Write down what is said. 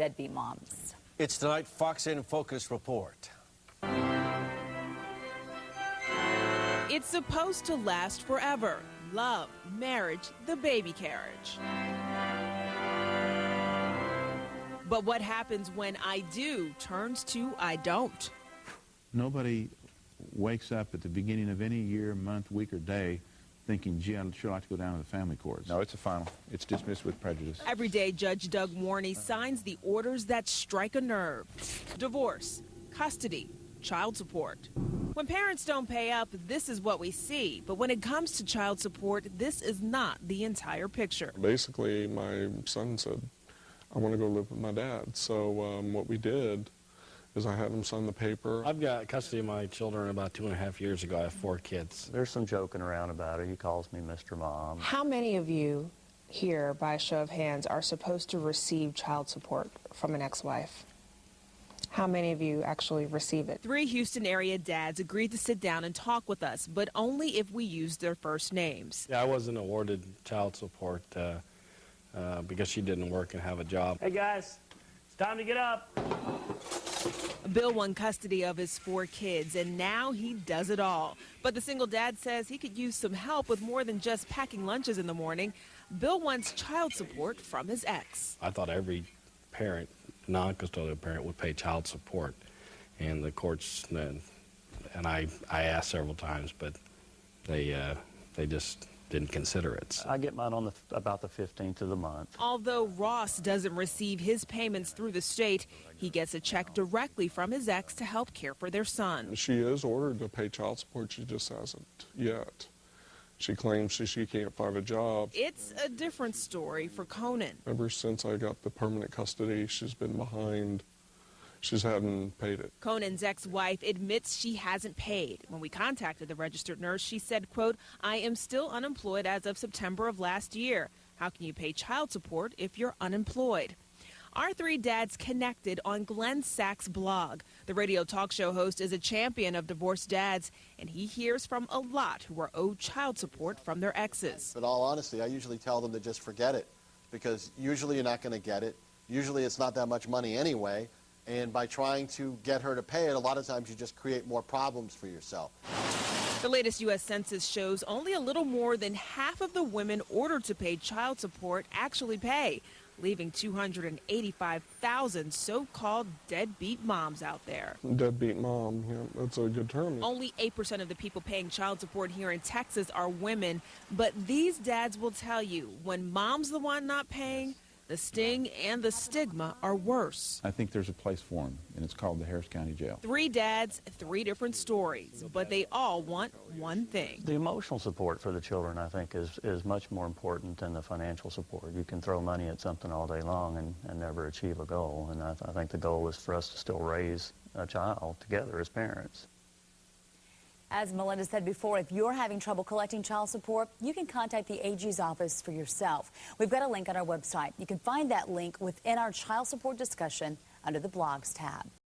Deadbeat Moms. It's tonight's Fox in Focus report. It's supposed to last forever. Love, marriage, the baby carriage. But what happens when I do turns to I don't? Nobody wakes up at the beginning of any year, month, week, or day thinking, gee, I'd sure like to go down to the family courts. No, it's a final. It's dismissed with prejudice. Every day, Judge Doug Warney signs the orders that strike a nerve. Divorce, custody, child support. When parents don't pay up, this is what we see. But when it comes to child support, this is not the entire picture. Basically, my son said, I want to go live with my dad. So what we did is I had him sign the paper. I've got custody of my children about 2.5 years ago. I have 4 kids. There's some joking around about it. He calls me Mr. Mom. How many of you here, by a show of hands, are supposed to receive child support from an ex-wife? How many of you actually receive it? 3 Houston area dads agreed to sit down and talk with us, but only if we used their first names. Yeah, I wasn't awarded child support because she didn't work and have a job. Hey guys, it's time to get up. Bill won custody of his 4 kids, and now he does it all. But the single dad says he could use some help with more than just packing lunches in the morning. Bill wants child support from his ex. I thought every parent, non-custodial parent, would pay child support. And the courts, and I asked several times, but they just didn't consider it. I get mine on about the 15th of the month. Although Ross doesn't receive his payments through the state, he gets a check directly from his ex to help care for their son. She is ordered to pay child support, she just hasn't yet. She claims she can't find a job. It's a different story for Conan. Ever since I got the permanent custody, she's been behind. She hadn't paid it. Conan's ex-wife admits she hasn't paid. When we contacted the registered nurse, she said, quote, I am still unemployed as of September of last year. How can you pay child support if you're unemployed? Our 3 dads connected on Glenn Sachs' blog. The radio talk show host is a champion of divorced dads, and he hears from a lot who are owed child support from their exes. In all honesty, I usually tell them to just forget it, because usually you're not going to get it. Usually it's not that much money anyway. And by trying to get her to pay it, a lot of times you just create more problems for yourself. The latest U.S. Census shows only a little more than half of the women ordered to pay child support actually pay, leaving 285,000 so-called deadbeat moms out there. Deadbeat mom, yeah, that's a good term. Only 8% of the people paying child support here in Texas are women, but these dads will tell you when mom's the one not paying, the sting and the stigma are worse. I think there's a place for them, and it's called the Harris County Jail. 3 dads, 3 different stories, but they all want one thing. The emotional support for the children, I think, is much more important than the financial support. You can throw money at something all day long and never achieve a goal, and I think the goal is for us to still raise a child together as parents. As Melinda said before, if you're having trouble collecting child support, you can contact the AG's office for yourself. We've got a link on our website. You can find that link within our child support discussion under the blogs tab.